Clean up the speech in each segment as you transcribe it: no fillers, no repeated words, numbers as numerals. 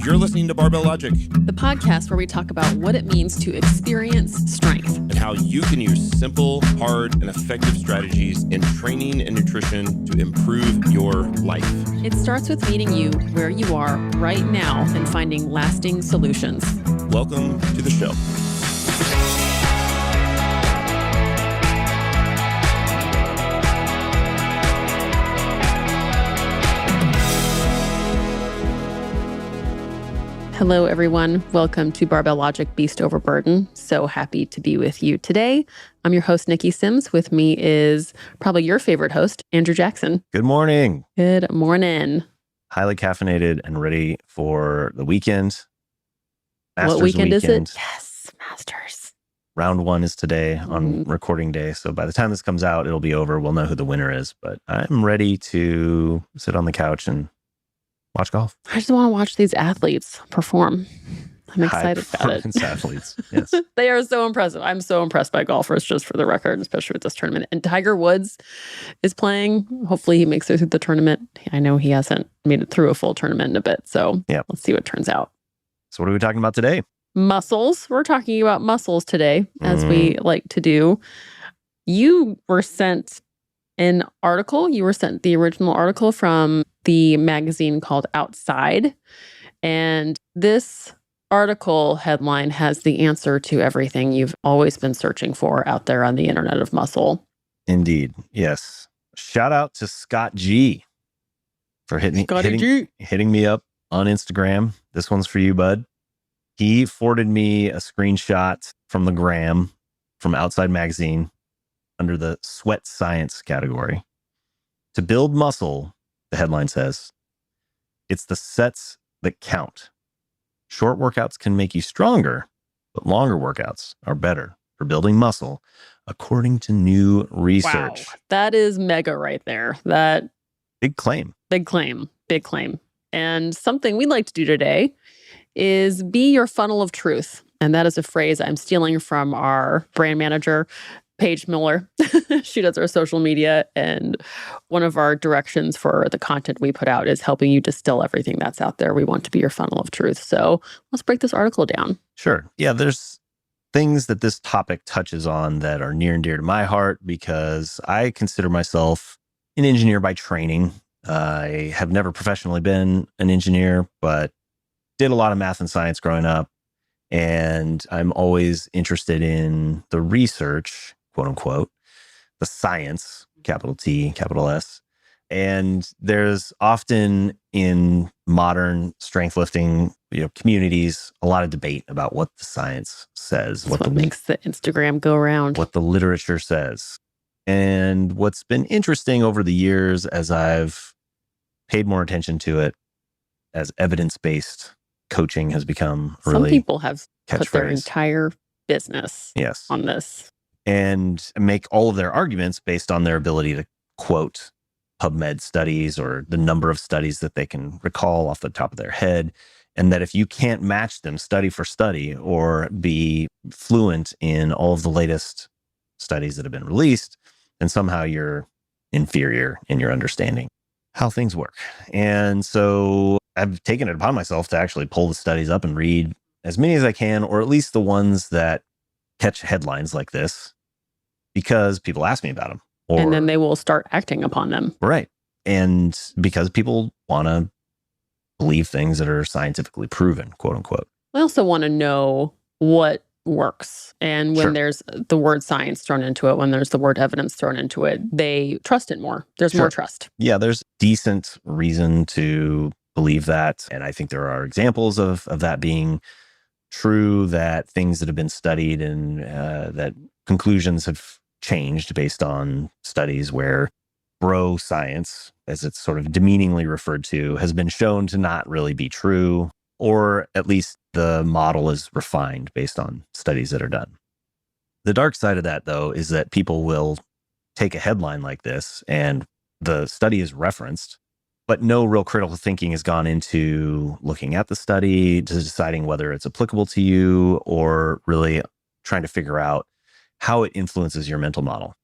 You're listening to Barbell Logic, the podcast where we talk about what it means to experience strength and how you can use simple, hard, and effective strategies in training and nutrition to improve your life. It starts with meeting you where you are right now and finding lasting solutions. Welcome to the show. Hello, everyone. Welcome to Barbell Logic Beast Over Burden. So happy to be with you today. I'm your host, Niki Sims. With me is probably your favorite host, Andrew Jackson. Good morning. Good morning. Highly caffeinated and ready for the weekend. Masters what weekend is it? Yes, Masters. Round one is today on recording day. So by the time this comes out, it'll be over. We'll know who the winner is. But I'm ready to sit on the couch and watch golf. I just want to watch these athletes perform. I'm excited about it. Athletes, yes. They are so impressive. I'm so impressed by golfers, just for the record, especially with this tournament. And Tiger Woods is playing. Hopefully he makes it through the tournament. I know he hasn't made it through a full tournament in a bit. So let's see what turns out. So what are we talking about today? Muscles. We're talking about muscles today, as we like to do. You were sent an article. You were sent the original article from the magazine called Outside. And this article headline has the answer to everything you've always been searching for out there on the internet of muscle. Indeed. Yes. Shout out to Scott G for hitting me up on Instagram. This one's for you, bud. He forwarded me a screenshot from the gram from Outside magazine under the sweat science category. To build muscle, the headline says, it's the sets that count. Short workouts can make you stronger, but longer workouts are better for building muscle, according to new research. Wow, that is mega right there. That big claim. Big claim. Big claim. And something we'd like to do today is be your funnel of truth. And that is a phrase I'm stealing from our brand manager, Paige Miller. She does our social media, and one of our directions for the content we put out is helping you distill everything that's out there. We want to be your funnel of truth. So let's break this article down. Sure. Yeah, there's things that this topic touches on that are near and dear to my heart because I consider myself an engineer by training. I have never professionally been an engineer, but did a lot of math and science growing up. And I'm always interested in the research, quote unquote, the science, capital T, capital S. And there's often in modern strength lifting, communities, a lot of debate about what the science says. That's what makes the Instagram go around. What the literature says. And what's been interesting over the years as I've paid more attention to it, as evidence-based coaching has become really some people have put their entire business on this. And make all of their arguments based on their ability to quote PubMed studies or the number of studies that they can recall off the top of their head. And that if you can't match them study for study or be fluent in all of the latest studies that have been released, then somehow you're inferior in your understanding how things work. And so I've taken it upon myself to actually pull the studies up and read as many as I can, or at least the ones that catch headlines like this, because people ask me about them. And then they will start acting upon them. Right. And because people want to believe things that are scientifically proven, quote unquote. I also want to know what works. And when there's the word science thrown into it, when there's the word evidence thrown into it, they trust it more. There's more trust. Yeah, there's decent reason to believe that. And I think there are examples of that being true, that things that have been studied and that conclusions have changed based on studies where bro science, as it's sort of demeaningly referred to, has been shown to not really be true, or at least the model is refined based on studies that are done. The dark side of that, though, is that people will take a headline like this and the study is referenced, but no real critical thinking has gone into looking at the study, to deciding whether it's applicable to you, or really trying to figure out how it influences your mental model.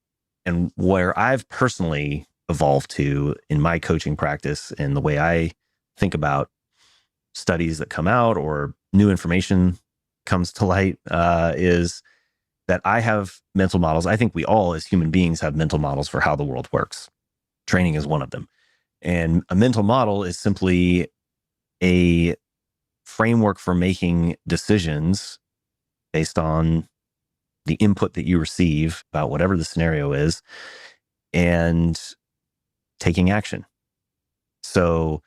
And where I've personally evolved to in my coaching practice and the way I think about studies that come out or new information comes to light, is that I have mental models. I think we all as human beings have mental models for how the world works. Training is one of them. And a mental model is simply a framework for making decisions based on the input that you receive about whatever the scenario is and taking action. So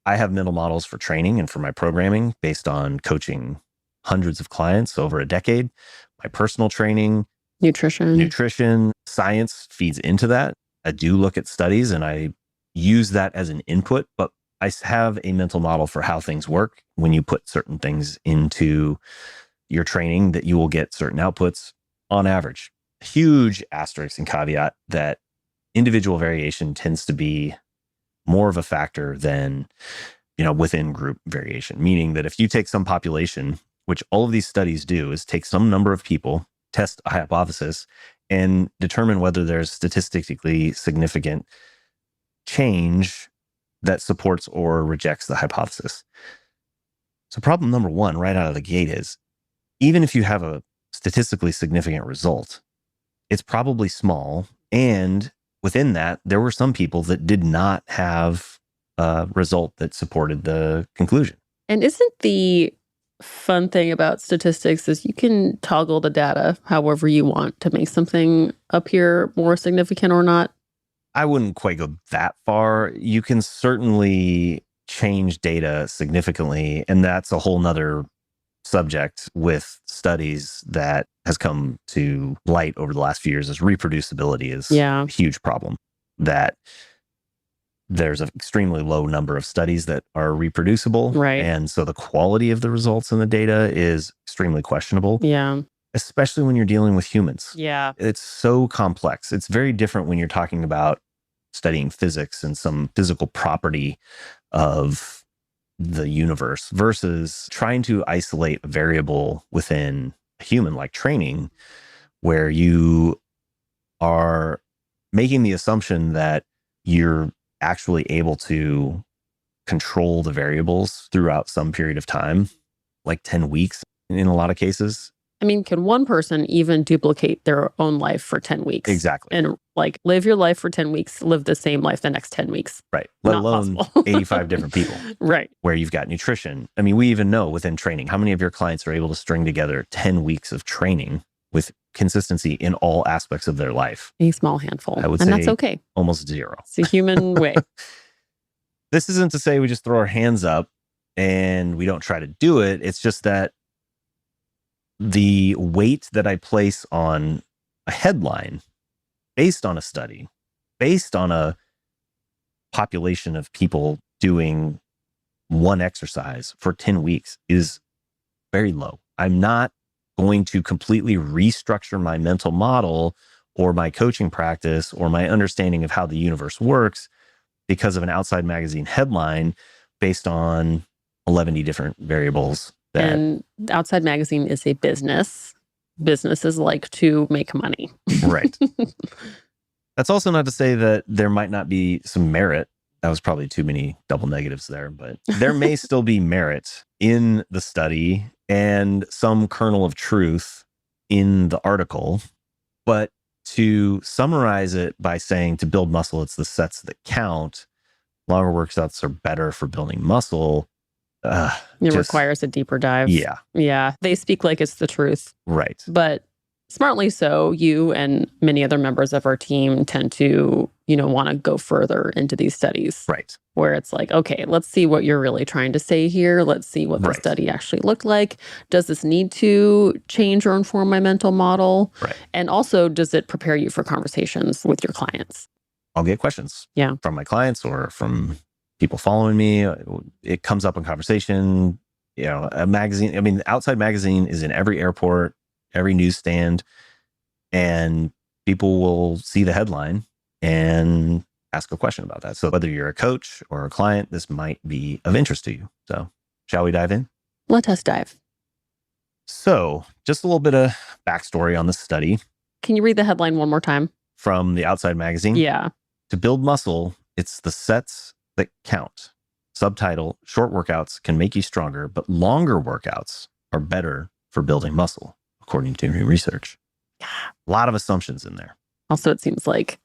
I have mental models for training and for my programming based on coaching hundreds of clients over a decade. My personal training, nutrition, science feeds into that. I do look at studies and I use that as an input, but I have a mental model for how things work. When you put certain things into your training, that you will get certain outputs on average. Huge asterisk and caveat that individual variation tends to be more of a factor than, within group variation. Meaning that if you take some population, which all of these studies do, is take some number of people, test a hypothesis, and determine whether there's statistically significant change that supports or rejects the hypothesis. So problem number one right out of the gate is, even if you have a statistically significant result, it's probably small. And within that, there were some people that did not have a result that supported the conclusion. And isn't the fun thing about statistics is you can toggle the data however you want to make something appear more significant or not? I wouldn't quite go that far. You can certainly change data significantly, and that's a whole nother subject with studies that has come to light over the last few years. Is reproducibility is a huge problem. That there's an extremely low number of studies that are reproducible. Right. And so the quality of the results in the data is extremely questionable. Yeah. Especially when you're dealing with humans. Yeah. It's so complex. It's very different when you're talking about studying physics and some physical property of the universe versus trying to isolate a variable within a human, like training, where you are making the assumption that you're actually able to control the variables throughout some period of time, like 10 weeks in a lot of cases. I mean, can one person even duplicate their own life for 10 weeks? Exactly. And live your life for 10 weeks, live the same life the next 10 weeks. Right. Let Not alone possible. 85 different people. Right. Where you've got nutrition. I mean, we even know within training, how many of your clients are able to string together 10 weeks of training with consistency in all aspects of their life? A small handful. I would and say that's okay. Almost zero. It's a human way. This isn't to say we just throw our hands up and we don't try to do it. It's just that the weight that I place on a headline based on a study, based on a population of people doing one exercise for 10 weeks is very low. I'm not going to completely restructure my mental model or my coaching practice or my understanding of how the universe works because of an Outside Magazine headline based on 11 different variables. And Outside Magazine is a business. Businesses like to make money. Right. That's also not to say that there might not be some merit. That was probably too many double negatives there, but there may still be merit in the study and some kernel of truth in the article. But to summarize it by saying to build muscle, it's the sets that count. Longer workouts are better for building muscle. It requires a deeper dive. Yeah. Yeah. They speak like it's the truth. Right. But smartly so, you and many other members of our team tend to, want to go further into these studies. Right. Where it's like, okay, let's see what you're really trying to say here. Let's see what the study actually looked like. Does this need to change or inform my mental model? Right. And also, does it prepare you for conversations with your clients? I'll get questions from my clients or from people following me. It comes up in conversation. A magazine. I mean, Outside Magazine is in every airport, every newsstand, and people will see the headline and ask a question about that. So whether you're a coach or a client, this might be of interest to you. So shall we dive in? Let us dive. So just a little bit of backstory on this study. Can you read the headline one more time? From the Outside Magazine? Yeah. To build muscle, it's the sets that count. Subtitle, short workouts can make you stronger, but longer workouts are better for building muscle, according to new research. A lot of assumptions in there. Also, it seems like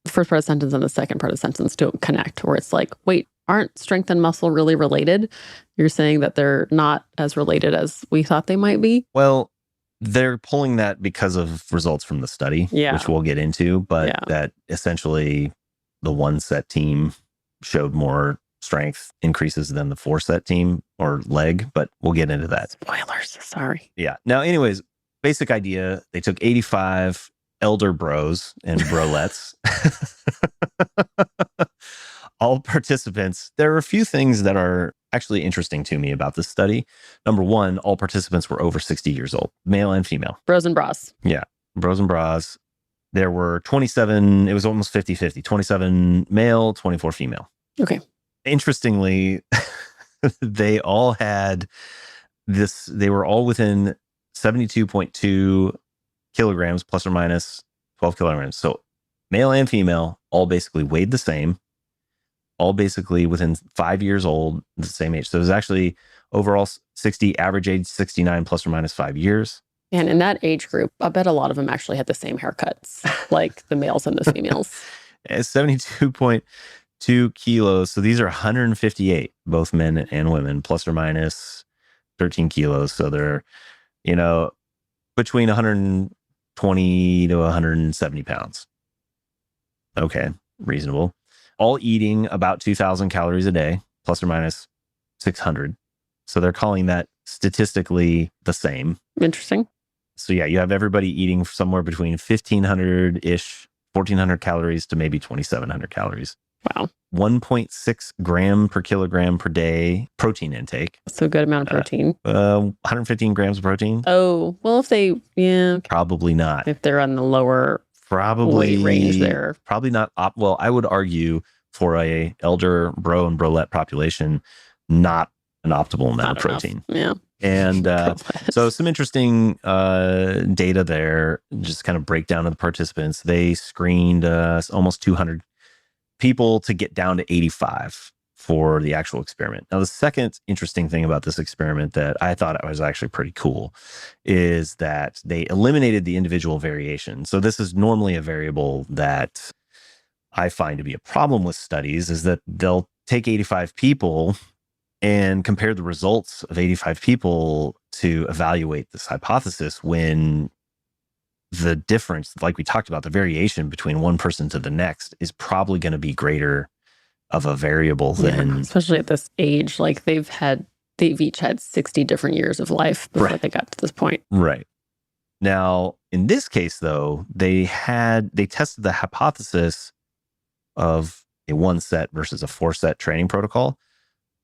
the first part of the sentence and the second part of the sentence don't connect, where it's like, wait, aren't strength and muscle really related? You're saying that they're not as related as we thought they might be? Well, they're pulling that because of results from the study, which we'll get into, but that essentially the 1-set team showed more strength increases than the 4-set team or leg, but we'll get into that. Spoilers, sorry. Yeah. Now, anyways, basic idea, they took 85 elder bros and brolettes. All participants. There are a few things that are actually interesting to me about this study. Number one, all participants were over 60 years old, male and female. Bros and bras. Yeah, bros and bras. There were 27, it was almost 50-50, 27 male, 24 female. Okay. Interestingly, they all had this, they were all within 72.2 kilograms plus or minus 12 kilograms. So male and female all basically weighed the same, all basically within 5 years old, the same age. So it was actually overall 60, average age 69 plus or minus 5 years. And in that age group, I bet a lot of them actually had the same haircuts, like the males and the females. 72.2 kilos. So these are 158, both men and women, plus or minus 13 kilos. So they're, between 120 to 170 pounds. Okay, reasonable. All eating about 2,000 calories a day, plus or minus 600. So they're calling that statistically the same. Interesting. So yeah, you have everybody eating somewhere between 1,500-ish, 1,400 calories to maybe 2,700 calories. Wow. 1.6 gram per kilogram per day protein intake. That's a good amount of protein. 115 grams of protein. Oh, well, Probably not. If they're on the lower weight range there. Probably not. Well, I would argue for a elder bro and brolette population, not an optimal amount of protein. Yeah. And so some interesting data there, just kind of breakdown of the participants. They screened almost 200 people to get down to 85 for the actual experiment. Now, the second interesting thing about this experiment that I thought was actually pretty cool is that they eliminated the individual variation. So this is normally a variable that I find to be a problem with studies, is that they'll take 85 people and compare the results of 85 people to evaluate this hypothesis when the difference, like we talked about, the variation between one person to the next is probably going to be greater of a variable than... Especially at this age, like they've each had 60 different years of life before they got to this point. Right. Now, in this case, though, they tested the hypothesis of a 1-set versus a 4-set training protocol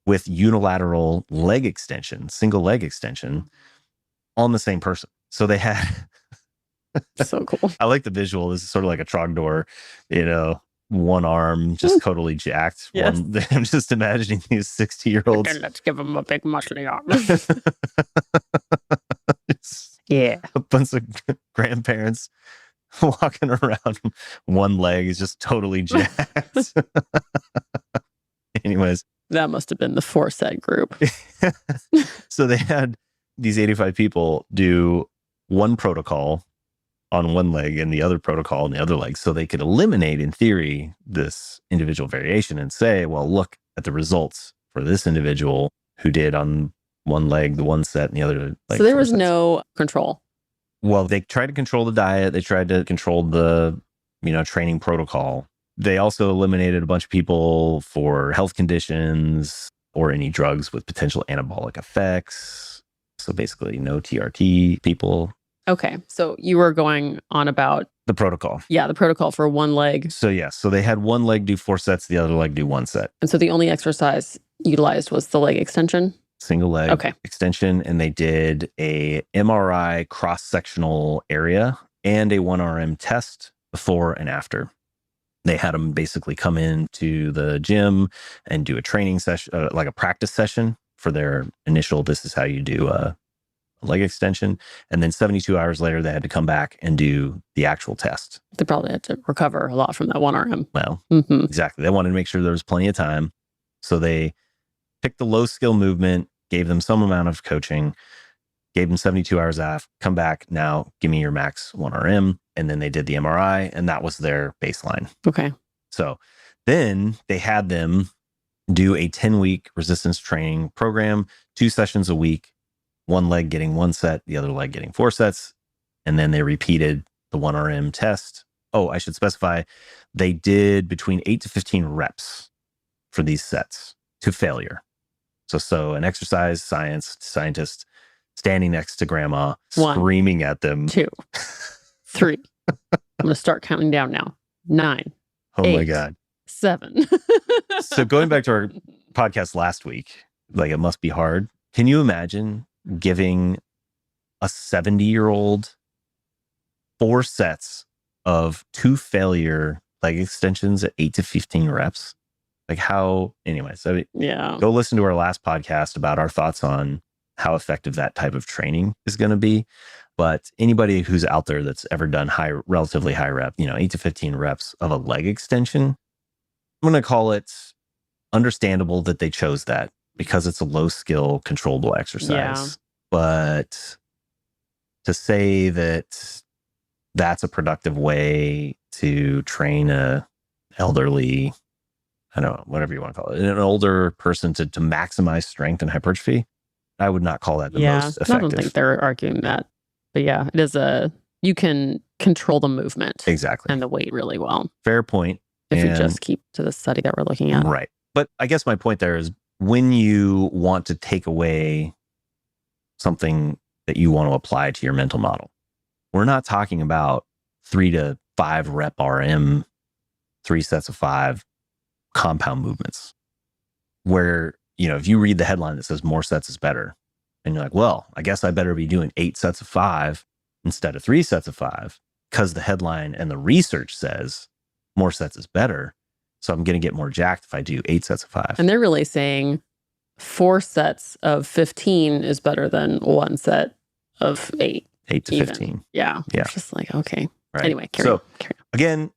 with unilateral leg extension, single leg extension on the same person. So they had... So cool. I like the visual. This is sort of like a Trogdor, one arm just totally jacked. Yes. I'm just imagining these 60-year-olds. Okay, let's give them a big muscly arm. Yeah. A bunch of grandparents walking around. One leg is just totally jacked. Anyways. That must have been the 4-set group. So they had these 85 people do one protocol on one leg and the other protocol on the other leg, so they could eliminate, in theory, this individual variation and say, well, look at the results for this individual who did on one leg, the 1-set, and the other leg. So there was no control. Well, they tried to control the diet. They tried to control the, training protocol. They also eliminated a bunch of people for health conditions or any drugs with potential anabolic effects. So basically no TRT people. Okay. So you were going on about the protocol. Yeah, the protocol for one leg. So so they had one leg do 4 sets, the other leg do 1 set. And so the only exercise utilized was the leg extension? Single leg extension. And they did a MRI cross-sectional area and a 1RM test before and after. They had them basically come into the gym and do a training session, like a practice session for their initial, this is how you do a leg extension. And then 72 hours later, they had to come back and do the actual test. They probably had to recover a lot from that 1RM. Well, exactly. They wanted to make sure there was plenty of time. So they picked the low skill movement, gave them some amount of coaching, gave them 72 hours off, come back, now give me your max 1RM. And then they did the MRI, and that was their baseline. Okay. So then they had them do a 10-week resistance training program, 2 sessions a week, one leg getting 1 set, the other leg getting 4 sets. And then they repeated the 1RM test. Oh, I should specify, they did between 8 to 15 reps for these sets to failure. So an exercise scientist standing next to grandma, 1, screaming at them. 2, 3. I'm going to start counting down now. 9. Oh 8, my God. 7. So going back to our podcast last week, like, it must be hard. Can you imagine giving a 70-year-old 4 sets of 2 failure leg extensions at 8 to 15 reps? Like, how, anyway, so Yeah. go listen to our last podcast about our thoughts on how effective that type of training is going to be. But anybody who's out there that's ever done relatively high rep, 8 to 15 reps of a leg extension, I'm going to call it understandable that they chose that because it's a low skill controllable exercise. Yeah. But to say that that's a productive way to train a elderly, I don't know, whatever you want to call it, an older person to maximize strength and hypertrophy, I would not call that the most effective. I don't think they're arguing that. But yeah, it is you can control the movement Exactly. and the weight really well. Fair point. If we just keep to the study that we're looking at. Right. But I guess my point there is when you want to take away something that you want to apply to your mental model, we're not talking about 3 to 5 rep RM, 3 sets of 5 compound movements where, if you read the headline that says more sets is better, and you're like, well, I guess I better be doing 8 sets of 5 instead of 3 sets of 5 because the headline and the research says more sets is better. So I'm going to get more jacked if I do 8 sets of 5. And they're really saying 4 sets of 15 is better than 1 set of 8. 8 to even. 15. Yeah. Yeah. It's just like, okay. Right. Anyway, carry on. Again,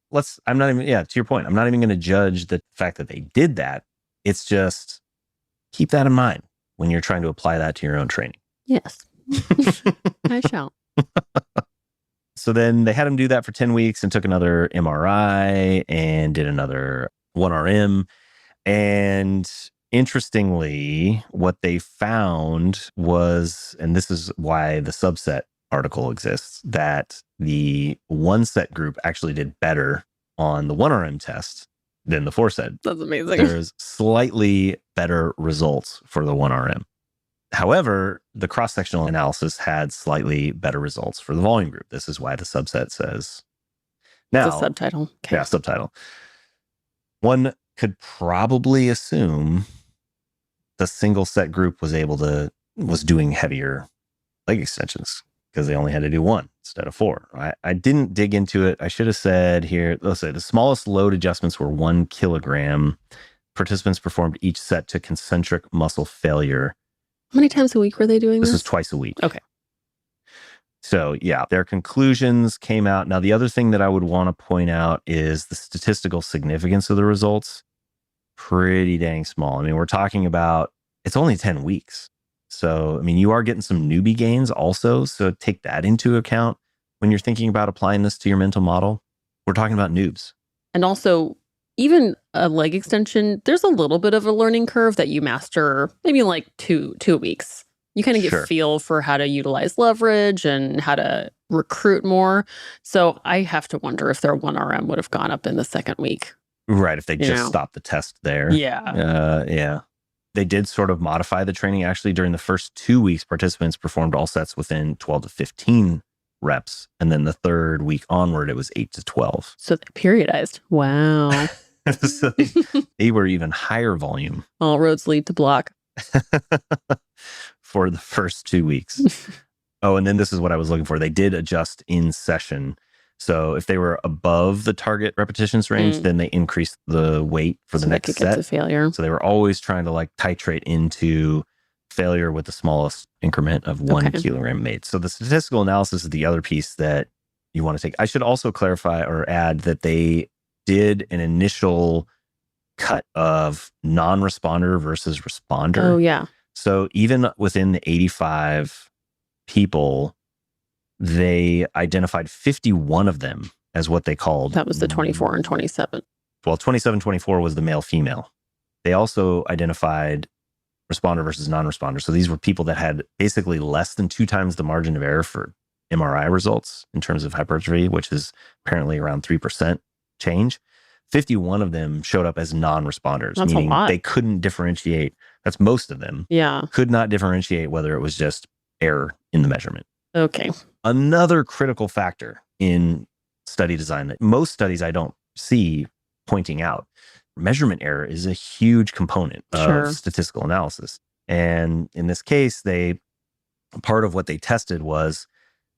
I'm not even, to your point, I'm not even going to judge the fact that they did that. It's just keep that in mind when you're trying to apply that to your own training. Yes. I shall. So then they had him do that for 10 weeks and took another MRI and did another 1RM. And interestingly, what they found was, and this is why the subset article exists, that the 1 set group actually did better on the 1RM test than the 4 set. That's amazing. There's slightly better results for the 1RM. However, the cross-sectional analysis had slightly better results for the volume group. This is why the subset says. Now, it's a subtitle. Okay. Yeah, subtitle. One could probably assume the single set group was doing heavier leg extensions because they only had to do 1 instead of 4. I didn't dig into it. I should have said here, let's say the smallest load adjustments were 1 kilogram. Participants performed each set to concentric muscle failure. How many times a week were they doing this? This was twice a week. Okay. So yeah, their conclusions came out. Now, the other thing that I would want to point out is the statistical significance of the results. Pretty dang small. I mean, we're talking about, it's only 10 weeks. So, I mean, you are getting some newbie gains also. So take that into account when you're thinking about applying this to your mental model. We're talking about noobs. And also, even a leg extension, there's a little bit of a learning curve that you master maybe in like two weeks. You kind of get Sure. feel for how to utilize leverage and how to recruit more. So I have to wonder if their 1RM would have gone up in the second week. Right. If they just know. stopped the test there. Yeah. Yeah. They did sort of modify the training. Actually, during the first 2 weeks, participants performed all sets within 12 to 15 reps. And then the third week onward, it was 8 to 12. So they periodized. Wow. So they were even higher volume All roads lead to block. for the first 2 weeks. Oh, and then this is what I was looking for. They did adjust in session. So if they were above the target repetitions range, then they increased the weight for the So next they could get to set. failure. So they were always trying to like titrate into failure with the smallest increment of 1 Okay. kilogram made. So the statistical analysis is the other piece that you want to take. I should also clarify or add that they did an initial cut of non-responder versus responder. Oh, yeah. So even within the 85 people, they identified 51 of them as what they called. That was the 24 and 27. Well, 27, 24 was the male female. They also identified responder versus non-responder. So these were people that had basically less than 2 times the margin of error for MRI results in terms of hypertrophy, which is apparently around 3% change. 51 of them showed up as non-responders, That's meaning a lot. they couldn't differentiate. That's most of them. Yeah. Could not differentiate whether it was just error in the measurement. Okay. Another critical factor in study design that most studies I don't see pointing out, measurement error is a huge component of statistical analysis. And in this case, part of what they tested was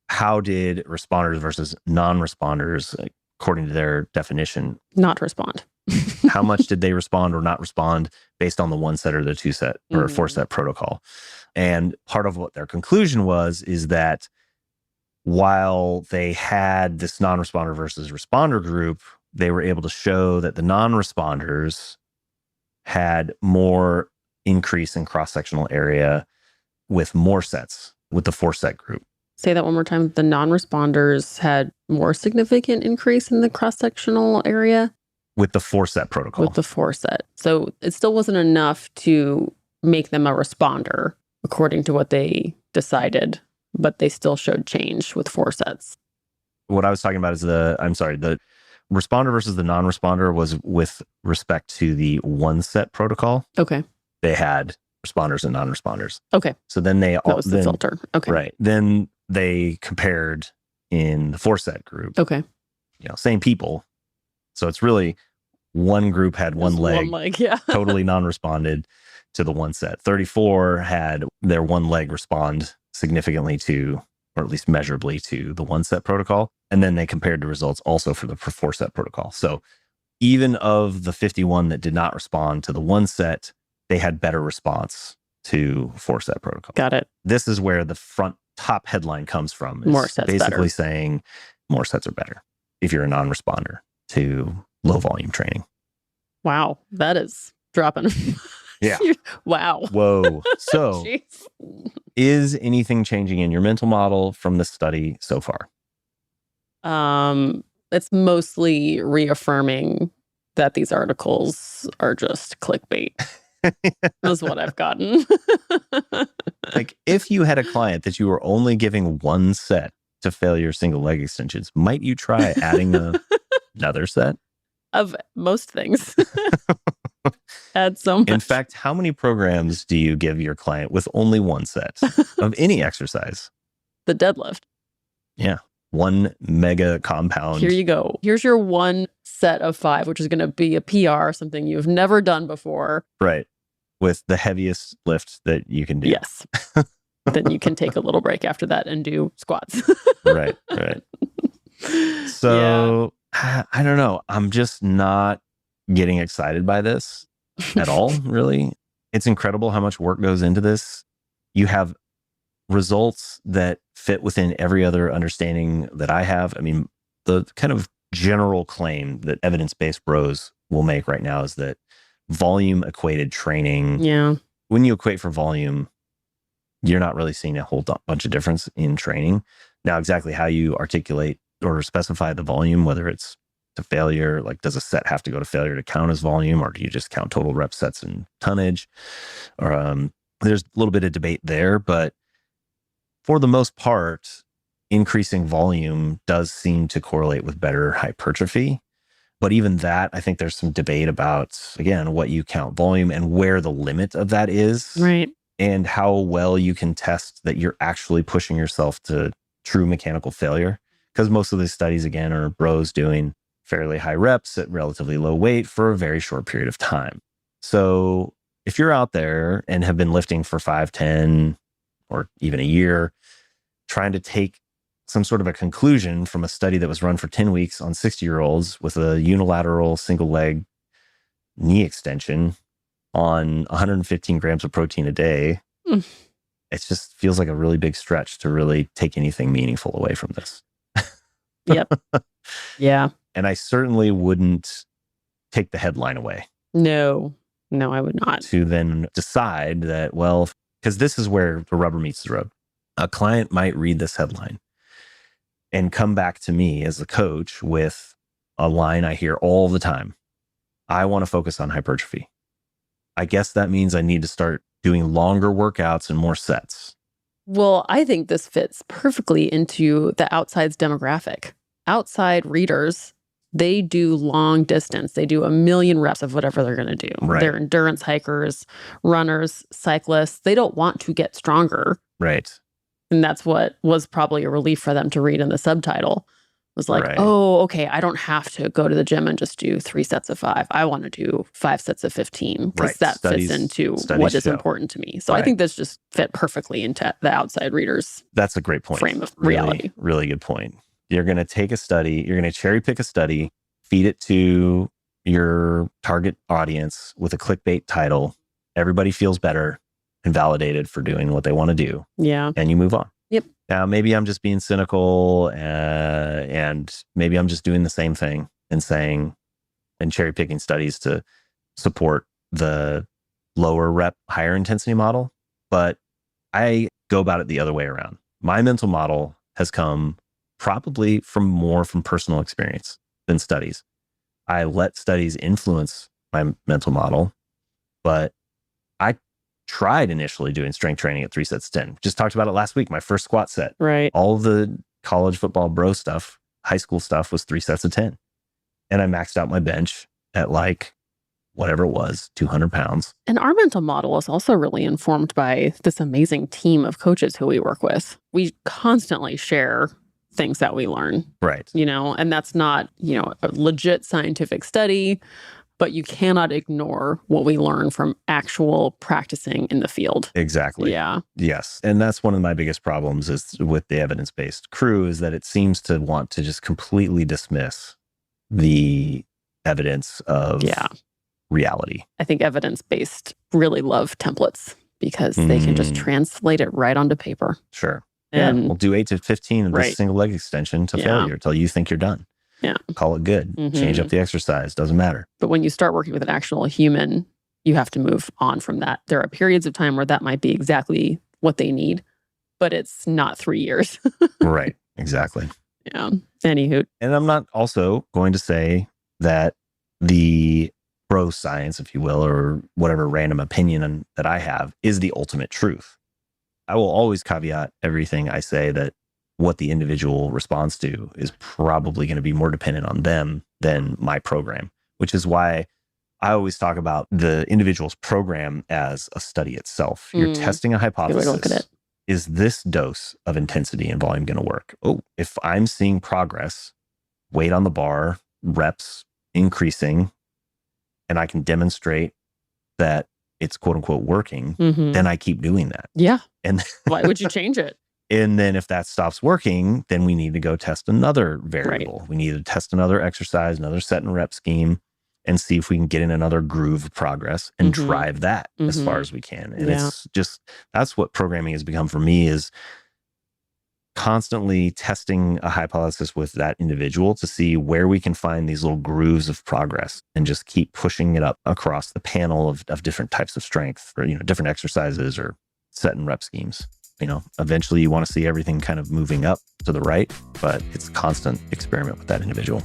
how did responders versus non-responders, according to their definition, not respond. how much did they respond or not respond based on the 1 set or the 2 set or 4 set protocol? And part of what their conclusion is that while they had this non-responder versus responder group, they were able to show that the non-responders had more increase in cross-sectional area with more sets, with the 4 set group. Say that one more time. The non-responders had more significant increase in the cross-sectional area? With the 4 set protocol. With the 4 set. So it still wasn't enough to make them a responder, according to what they decided, but they still showed change with 4 sets. What I was talking about is the responder versus the non-responder was with respect to the 1 set protocol. Okay. They had responders and non-responders. Okay. So then that was the filter. Okay. Right. Then they compared in the 4 set group. Okay. Same people. So it's really one group had one leg, yeah. totally non-responded to the 1 set. 34 had their one leg respond significantly to, or at least measurably to, the 1 set protocol. And then they compared the results also for the 4 set protocol. So even of the 51 that did not respond to the 1 set, they had better response to 4 set protocol. Got it. This is where the top headline comes from. More sets basically better. Saying more sets are better if you're a non-responder to low volume training. Wow. That is dropping. Yeah. Wow. Whoa. So Jeez. is anything changing in your mental model from this study so far? It's mostly reaffirming that these articles are just clickbait. Is what I've gotten. Like, if you had a client that you were only giving 1 set to failure single leg extensions, might you try adding another set? Of most things. Add so much. In fact, how many programs do you give your client with only 1 set of any exercise? The deadlift. Yeah. 1 mega compound. Here you go. Here's your 1 set of 5, which is going to be a PR, something you've never done before. Right. With the heaviest lift that you can do. Yes. Then you can take a little break after that and do squats. Right. So, yeah. I don't know. I'm just not getting excited by this at all, really. It's incredible how much work goes into this. You have results that fit within every other understanding that I have. I mean, the kind of general claim that evidence-based bros will make right now is that volume equated training. Yeah. When you equate for volume, you're not really seeing a whole bunch of difference in training. Now, exactly how you articulate or specify the volume, whether it's to failure, like does a set have to go to failure to count as volume, or do you just count total rep sets and tonnage? Or there's a little bit of debate there, but for the most part, increasing volume does seem to correlate with better hypertrophy. But even that, I think there's some debate about, again, what you count volume and where the limit of that is. Right. And how well you can test that you're actually pushing yourself to true mechanical failure. Because most of these studies, again, are bros doing fairly high reps at relatively low weight for a very short period of time. So if you're out there and have been lifting for 5, 10, or even a year, trying to take some sort of a conclusion from a study that was run for 10 weeks on 60-year-olds with a unilateral single leg knee extension on 115 grams of protein a day, it just feels like a really big stretch to really take anything meaningful away from this. Yep. Yeah. And I certainly wouldn't take the headline away. No, I would not. To then decide that, well, because this is where the rubber meets the road. A client might read this headline and come back to me as a coach with a line I hear all the time. I want to focus on hypertrophy. I guess that means I need to start doing longer workouts and more sets. Well, I think this fits perfectly into the outside's demographic. Outside readers, they do long distance. They do 1,000,000 reps of whatever they're going to do. Right. They're endurance hikers, runners, cyclists. They don't want to get stronger. Right. And that's what was probably a relief for them to read in the subtitle. It was like, Right. oh, okay, I don't have to go to the gym and just do 3 sets of 5. I want to do 5 sets of 15 because Right. that fits into what is show. important to me. So I Right. think this just fit perfectly into the outside reader's That's a great point. frame of reality. Really good point. You're going to take a study, you're going to cherry pick a study, feed it to your target audience with a clickbait title. Everybody feels better and validated for doing what they want to do. Yeah. And you move on. Yep. Now, maybe I'm just being cynical and maybe I'm just doing the same thing and saying and cherry picking studies to support the lower rep, higher intensity model. But I go about it the other way around. My mental model has come probably from personal experience than studies. I let studies influence my mental model, but I tried initially doing strength training at 3 sets of 10. Just talked about it last week, my first squat set. Right. All the college football bro stuff, high school stuff was 3 sets of 10. And I maxed out my bench at like whatever it was, 200 pounds. And our mental model is also really informed by this amazing team of coaches who we work with. We constantly share things that we learn, Right. and that's not, a legit scientific study, but you cannot ignore what we learn from actual practicing in the field. Exactly. Yeah. Yes. And that's one of my biggest problems is with the evidence-based crew is that it seems to want to just completely dismiss the evidence of reality. I think evidence-based really love templates because they can just translate it right onto paper. Sure. And we'll do 8 to 15 of this Right. single leg extension to failure until you think you're done. Yeah. Call it good. Change up the exercise. Doesn't matter. But when you start working with an actual human, you have to move on from that. There are periods of time where that might be exactly what they need, but it's not 3 years. Right. Exactly. Yeah. Anywho. And I'm not also going to say that the pro science, if you will, or whatever random opinion that I have is the ultimate truth. I will always caveat everything I say that what the individual responds to is probably going to be more dependent on them than my program, which is why I always talk about the individual's program as a study itself. You're testing a hypothesis. Good way to look at it. Is this dose of intensity and volume going to work? Oh, if I'm seeing progress, weight on the bar, reps increasing, and I can demonstrate that it's quote unquote working, then I keep doing that. Yeah. And Why would you change it? And then if that stops working, then we need to go test another variable. We need to test another exercise, another set and rep scheme, and see if we can get in another groove of progress and drive that as far as we can. And it's just, that's what programming has become for me, is constantly testing a hypothesis with that individual to see where we can find these little grooves of progress and just keep pushing it up across the panel of different types of strength or, different exercises or set and rep schemes. Eventually you want to see everything kind of moving up to the right, but it's a constant experiment with that individual.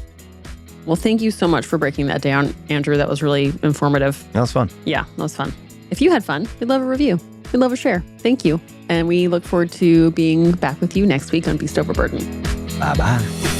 Well, thank you so much for breaking that down, Andrew. That was really informative. That was fun. Yeah, that was fun. If you had fun, we'd love a review. We'd love a share. Thank you. And we look forward to being back with you next week on Beast Over Burden. Bye-bye.